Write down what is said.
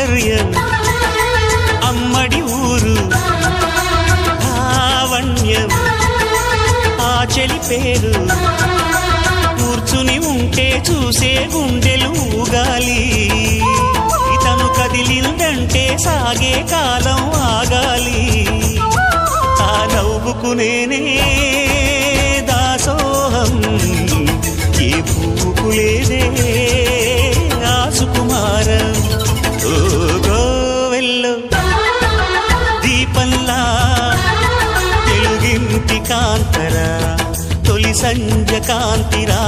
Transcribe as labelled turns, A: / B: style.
A: సౌందర్యం అమ్మడి ఊరు లావణ్యం ఆ చెలి పేరు కూర్చుని ఉంటే చూసే గుండెలు ఊగాలి ఇతను కదిలిందంటే సాగే కాలం ఆగాలి ఆ నవ్వుకునేనే దాసోహం ఏ పువ్వుకు లేదే ఆ సుకుమారం ఓ గోవెల్లో దీపంలా తెలుగింటి కాంతరా తొలి సంజ కాంతిరా